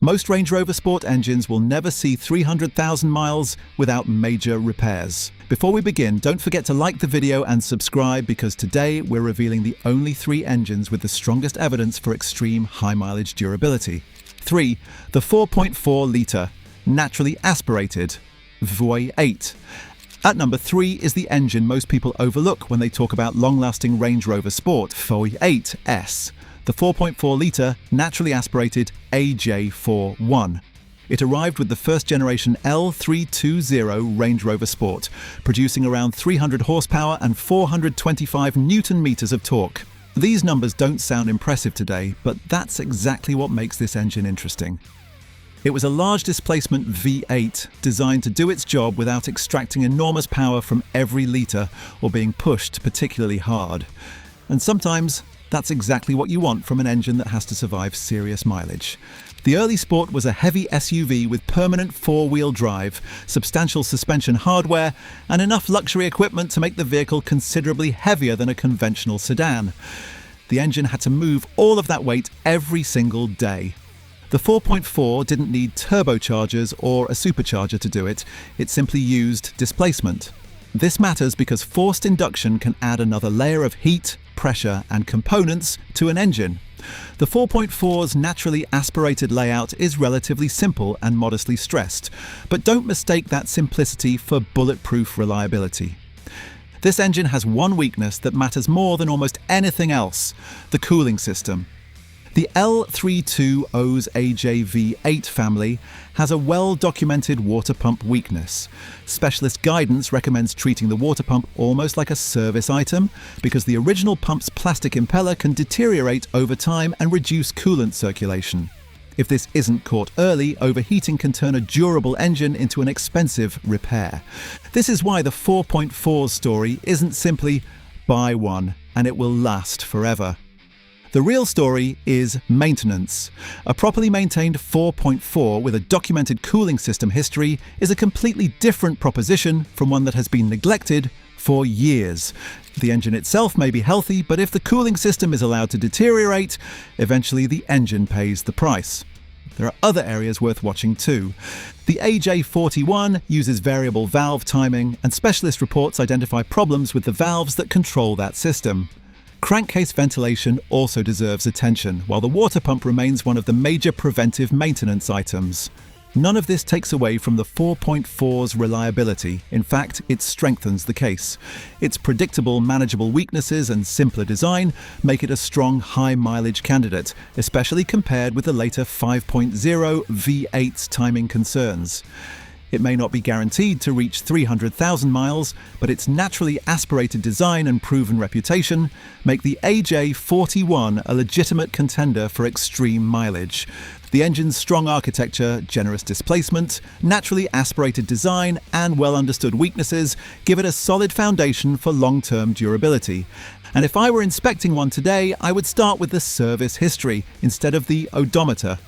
Most Range Rover Sport engines will never see 300,000 miles without major repairs. Before we begin, don't forget to like the video and subscribe, because today we're revealing the only 3 engines with the strongest evidence for extreme high mileage durability. 3. The 4.4-litre, naturally aspirated V8. At number 3 is the engine most people overlook when they talk about long-lasting Range Rover Sport V8S. The 4.4-litre naturally aspirated AJ41. It arrived with the first-generation L320 Range Rover Sport, producing around 300 horsepower and 425 newton-meters of torque. These numbers don't sound impressive today, but that's exactly what makes this engine interesting. It was a large displacement V8 designed to do its job without extracting enormous power from every litre or being pushed particularly hard. And sometimes that's exactly what you want from an engine that has to survive serious mileage. The early Sport was a heavy SUV with permanent 4-wheel drive, substantial suspension hardware, and enough luxury equipment to make the vehicle considerably heavier than a conventional sedan. The engine had to move all of that weight every single day. The 4.4 didn't need turbochargers or a supercharger to do it, it simply used displacement. This matters because forced induction can add another layer of heat, pressure, and components to an engine. The 4.4's naturally aspirated layout is relatively simple and modestly stressed, but don't mistake that simplicity for bulletproof reliability. This engine has one weakness that matters more than almost anything else: the cooling system. The L320's AJV8 family has a well-documented water pump weakness. Specialist guidance recommends treating the water pump almost like a service item, because the original pump's plastic impeller can deteriorate over time and reduce coolant circulation. If this isn't caught early, overheating can turn a durable engine into an expensive repair. This is why the 4.4's story isn't simply buy one and it will last forever. The real story is maintenance. A properly maintained 4.4 with a documented cooling system history is a completely different proposition from one that has been neglected for years. The engine itself may be healthy, but if the cooling system is allowed to deteriorate, eventually the engine pays the price. There are other areas worth watching too. The AJ41 uses variable valve timing, and specialist reports identify problems with the valves that control that system. Crankcase ventilation also deserves attention, while the water pump remains one of the major preventive maintenance items. None of this takes away from the 4.4's reliability. In fact, it strengthens the case. Its predictable, manageable weaknesses and simpler design make it a strong, high-mileage candidate, especially compared with the later 5.0 V8's timing concerns. It may not be guaranteed to reach 300,000 miles, but its naturally aspirated design and proven reputation make the AJ41 a legitimate contender for extreme mileage. The engine's strong architecture, generous displacement, naturally aspirated design, and well-understood weaknesses give it a solid foundation for long-term durability. And if I were inspecting one today, I would start with the service history instead of the odometer.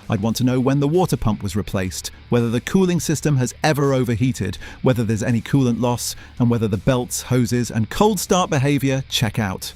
I'd want to know when the water pump was replaced, whether the cooling system has ever overheated, whether there's any coolant loss, and whether the belts, hoses, and cold start behavior check out.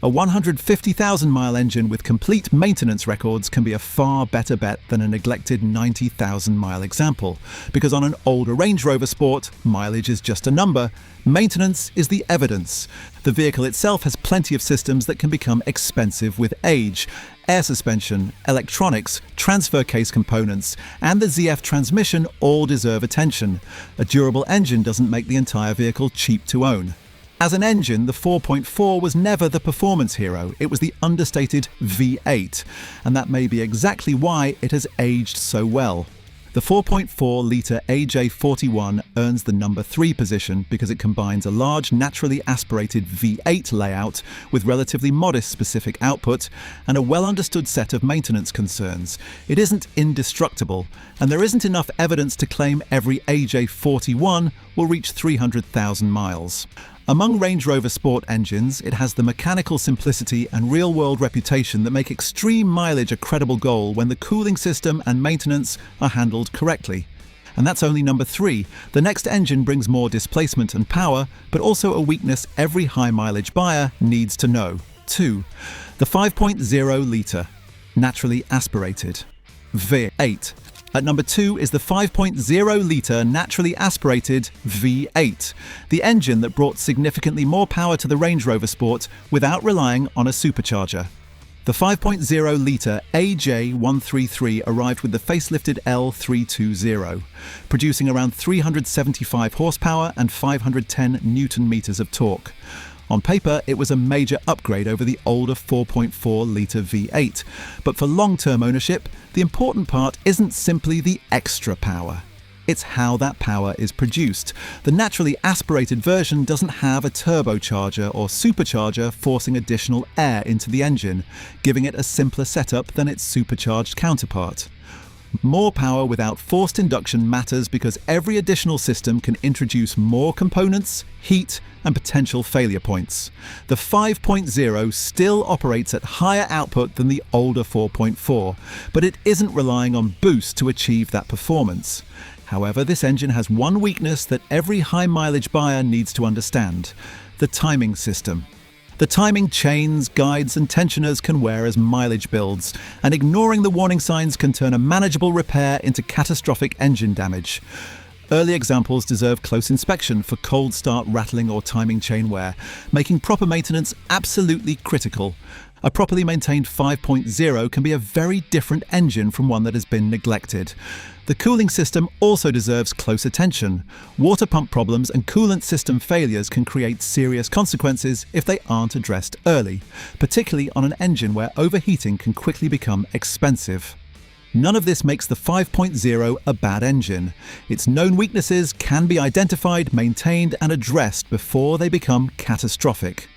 A 150,000-mile engine with complete maintenance records can be a far better bet than a neglected 90,000-mile example, because on an older Range Rover Sport, mileage is just a number. Maintenance is the evidence. The vehicle itself has plenty of systems that can become expensive with age. Air suspension, electronics, transfer case components, and the ZF transmission all deserve attention. A durable engine doesn't make the entire vehicle cheap to own. As an engine, the 4.4 was never the performance hero, it was the understated V8, and that may be exactly why it has aged so well. The 4.4-litre AJ41 earns the number 3 position because it combines a large naturally aspirated V8 layout with relatively modest specific output and a well-understood set of maintenance concerns. It isn't indestructible, and there isn't enough evidence to claim every AJ41 will reach 300,000 miles. Among Range Rover Sport engines, it has the mechanical simplicity and real-world reputation that make extreme mileage a credible goal when the cooling system and maintenance are handled correctly. And that's only number 3. The next engine brings more displacement and power, but also a weakness every high-mileage buyer needs to know. 2. The 5.0-litre, naturally aspirated. V8. At number 2 is the 5.0-litre naturally aspirated V8, the engine that brought significantly more power to the Range Rover Sport without relying on a supercharger. The 5.0-litre AJ133 arrived with the facelifted L320, producing around 375 horsepower and 510 newton-meters of torque. On paper, it was a major upgrade over the older 4.4-litre V8, but for long-term ownership, the important part isn't simply the extra power. It's how that power is produced. The naturally aspirated version doesn't have a turbocharger or supercharger forcing additional air into the engine, giving it a simpler setup than its supercharged counterpart. More power without forced induction matters because every additional system can introduce more components, heat, and potential failure points. The 5.0 still operates at higher output than the older 4.4, but it isn't relying on boost to achieve that performance. However, this engine has one weakness that every high-mileage buyer needs to understand: the timing system. The timing chains, guides, and tensioners can wear as mileage builds, and ignoring the warning signs can turn a manageable repair into catastrophic engine damage. Early examples deserve close inspection for cold start rattling or timing chain wear, making proper maintenance absolutely critical. A properly maintained 5.0 can be a very different engine from one that has been neglected. The cooling system also deserves close attention. Water pump problems and coolant system failures can create serious consequences if they aren't addressed early, particularly on an engine where overheating can quickly become expensive. None of this makes the 5.0 a bad engine. Its known weaknesses can be identified, maintained, and addressed before they become catastrophic.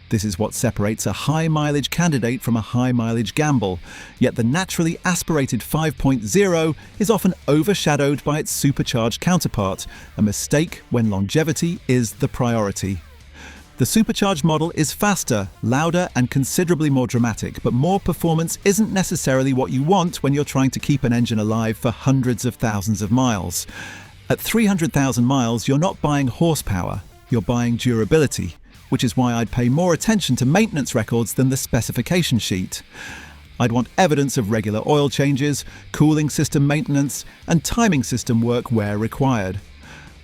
This is what separates a high-mileage candidate from a high-mileage gamble, yet the naturally aspirated 5.0 is often overshadowed by its supercharged counterpart, a mistake when longevity is the priority. The supercharged model is faster, louder, and considerably more dramatic, but more performance isn't necessarily what you want when you're trying to keep an engine alive for hundreds of thousands of miles. At 300,000 miles, you're not buying horsepower, you're buying durability, which is why I'd pay more attention to maintenance records than the specification sheet. I'd want evidence of regular oil changes, cooling system maintenance, and timing system work where required.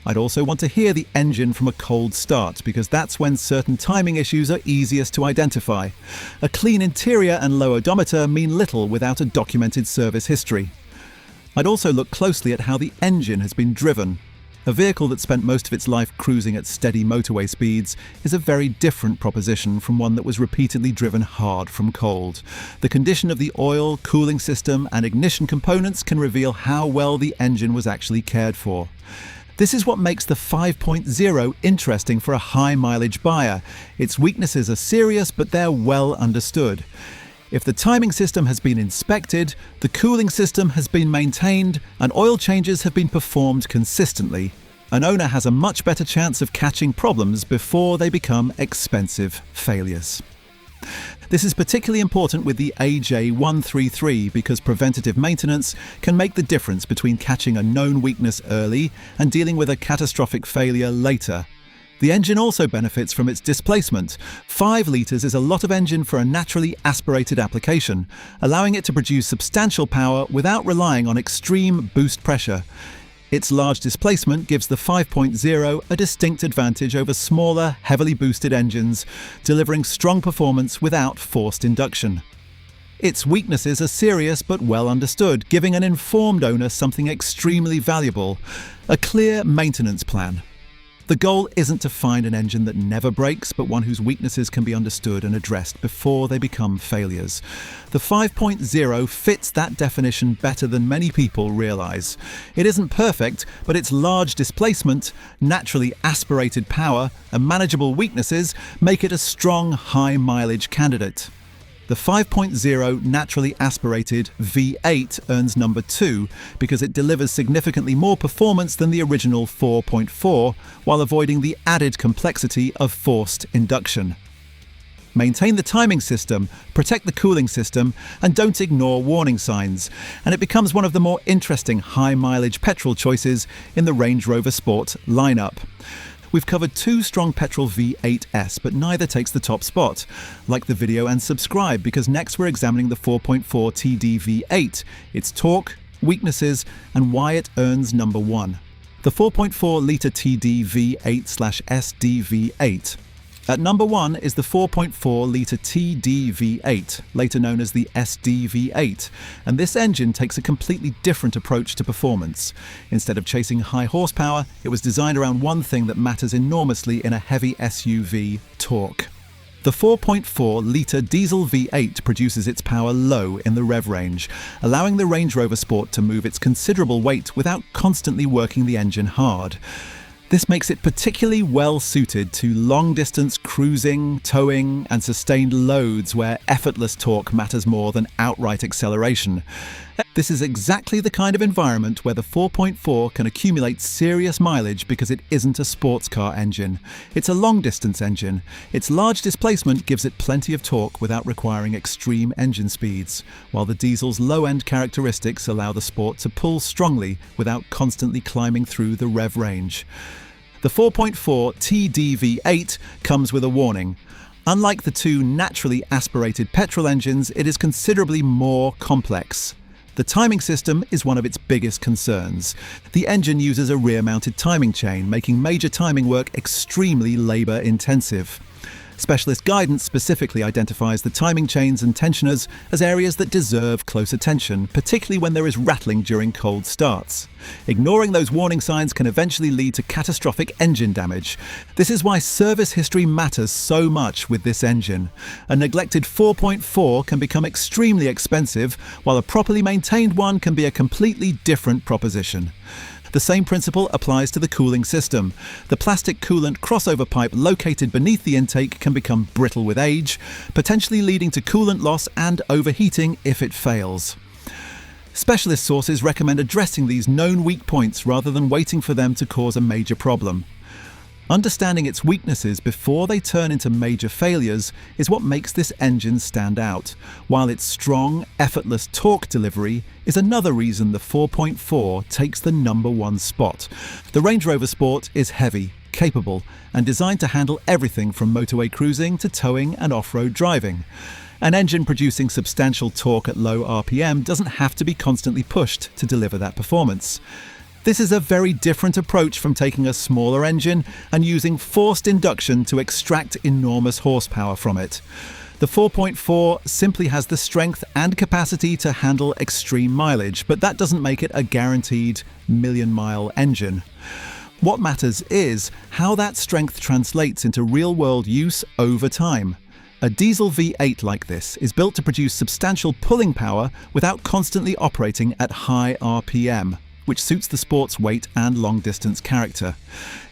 I'd also want to hear the engine from a cold start, because that's when certain timing issues are easiest to identify. A clean interior and low odometer mean little without a documented service history. I'd also look closely at how the engine has been driven. A vehicle that spent most of its life cruising at steady motorway speeds is a very different proposition from one that was repeatedly driven hard from cold. The condition of the oil, cooling system, and ignition components can reveal how well the engine was actually cared for. This is what makes the 5.0 interesting for a high-mileage buyer. Its weaknesses are serious, but they're well understood. If the timing system has been inspected, the cooling system has been maintained, and oil changes have been performed consistently, an owner has a much better chance of catching problems before they become expensive failures. This is particularly important with the AJ133 because preventative maintenance can make the difference between catching a known weakness early and dealing with a catastrophic failure later. The engine also benefits from its displacement. 5 litres is a lot of engine for a naturally aspirated application, allowing it to produce substantial power without relying on extreme boost pressure. Its large displacement gives the 5.0 a distinct advantage over smaller, heavily boosted engines, delivering strong performance without forced induction. Its weaknesses are serious but well understood, giving an informed owner something extremely valuable: a clear maintenance plan. The goal isn't to find an engine that never breaks, but one whose weaknesses can be understood and addressed before they become failures. The 5.0 fits that definition better than many people realize. It isn't perfect, but its large displacement, naturally aspirated power, and manageable weaknesses make it a strong, high-mileage candidate. The 5.0 naturally aspirated V8 earns number 2 because it delivers significantly more performance than the original 4.4 while avoiding the added complexity of forced induction. Maintain the timing system, protect the cooling system, and don't ignore warning signs, and it becomes one of the more interesting high-mileage petrol choices in the Range Rover Sport lineup. We've covered two strong petrol V8s, but neither takes the top spot. Like the video and subscribe, because next we're examining the 4.4 TD V8, its torque, weaknesses, and why it earns number one. The 4.4-litre TD V8/SD V8. At number one is the 4.4-litre TD V8, later known as the SD V8, and this engine takes a completely different approach to performance. Instead of chasing high horsepower, it was designed around one thing that matters enormously in a heavy SUV: torque. The 4.4-litre diesel V8 produces its power low in the rev range, allowing the Range Rover Sport to move its considerable weight without constantly working the engine hard. This makes it particularly well suited to long-distance cruising, towing, and sustained loads where effortless torque matters more than outright acceleration. This is exactly the kind of environment where the 4.4 can accumulate serious mileage because it isn't a sports car engine. It's a long-distance engine. Its large displacement gives it plenty of torque without requiring extreme engine speeds, while the diesel's low-end characteristics allow the Sport to pull strongly without constantly climbing through the rev range. The 4.4 TD V8 comes with a warning. Unlike the two naturally aspirated petrol engines, it is considerably more complex. The timing system is one of its biggest concerns. The engine uses a rear-mounted timing chain, making major timing work extremely labour-intensive. Specialist guidance specifically identifies the timing chains and tensioners as areas that deserve close attention, particularly when there is rattling during cold starts. Ignoring those warning signs can eventually lead to catastrophic engine damage. This is why service history matters so much with this engine. A neglected 4.4 can become extremely expensive, while a properly maintained one can be a completely different proposition. The same principle applies to the cooling system. The plastic coolant crossover pipe located beneath the intake can become brittle with age, potentially leading to coolant loss and overheating if it fails. Specialist sources recommend addressing these known weak points rather than waiting for them to cause a major problem. Understanding its weaknesses before they turn into major failures is what makes this engine stand out, while its strong, effortless torque delivery is another reason the 4.4 takes the number one spot. The Range Rover Sport is heavy, capable, and designed to handle everything from motorway cruising to towing and off-road driving. An engine producing substantial torque at low RPM doesn't have to be constantly pushed to deliver that performance. This is a very different approach from taking a smaller engine and using forced induction to extract enormous horsepower from it. The 4.4 simply has the strength and capacity to handle extreme mileage, but that doesn't make it a guaranteed million-mile engine. What matters is how that strength translates into real-world use over time. A diesel V8 like this is built to produce substantial pulling power without constantly operating at high RPM, which suits the Sport's weight and long-distance character.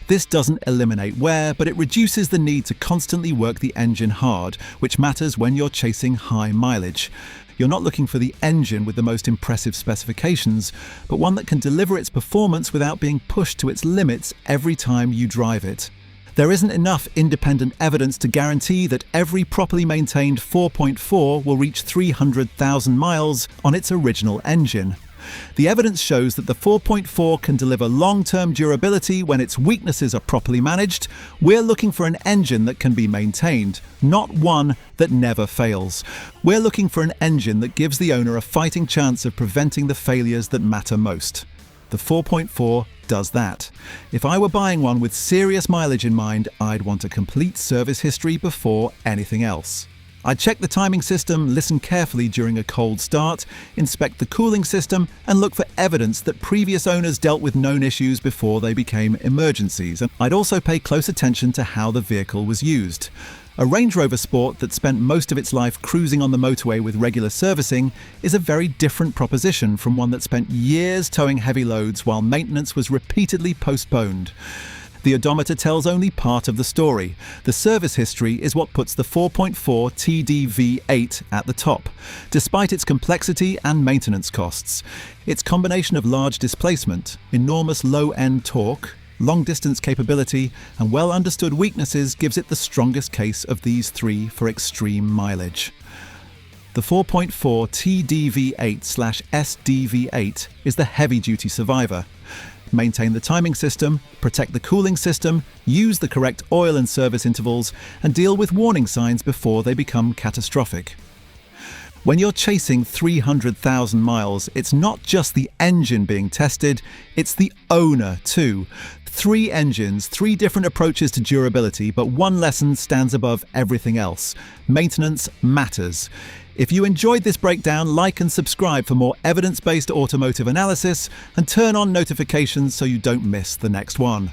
This doesn't eliminate wear, but it reduces the need to constantly work the engine hard, which matters when you're chasing high mileage. You're not looking for the engine with the most impressive specifications, but one that can deliver its performance without being pushed to its limits every time you drive it. There isn't enough independent evidence to guarantee that every properly maintained 4.4 will reach 300,000 miles on its original engine. The evidence shows that the 4.4 can deliver long-term durability when its weaknesses are properly managed. We're looking for an engine that can be maintained, not one that never fails. We're looking for an engine that gives the owner a fighting chance of preventing the failures that matter most. The 4.4 does that. If I were buying one with serious mileage in mind, I'd want a complete service history before anything else. I'd check the timing system, listen carefully during a cold start, inspect the cooling system, and look for evidence that previous owners dealt with known issues before they became emergencies. And I'd also pay close attention to how the vehicle was used. A Range Rover Sport that spent most of its life cruising on the motorway with regular servicing is a very different proposition from one that spent years towing heavy loads while maintenance was repeatedly postponed. The odometer tells only part of the story. The service history is what puts the 4.4 TD V8 at the top, despite its complexity and maintenance costs. Its combination of large displacement, enormous low-end torque, long-distance capability, and well-understood weaknesses gives it the strongest case of these three for extreme mileage. The 4.4 TDV8/SDV8 is the heavy-duty survivor. Maintain the timing system, protect the cooling system, use the correct oil and service intervals, and deal with warning signs before they become catastrophic. When you're chasing 300,000 miles, it's not just the engine being tested, it's the owner too. 3 engines, 3 different approaches to durability, but one lesson stands above everything else. Maintenance matters. If you enjoyed this breakdown, like and subscribe for more evidence-based automotive analysis, and turn on notifications so you don't miss the next one.